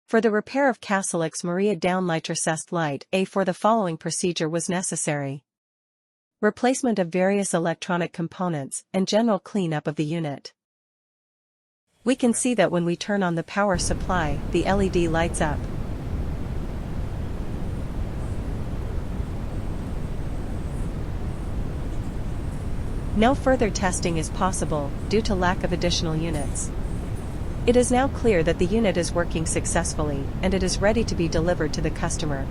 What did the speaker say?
For the repair of Casolux Maria Downlight light A for the following procedure was necessary. Replacement of various electronic components and general cleanup of the unit. We can see that when we turn on the power supply, the LED lights up. No further testing is possible due to lack of additional units. It is now clear that the unit is working successfully and it is ready to be delivered to the customer.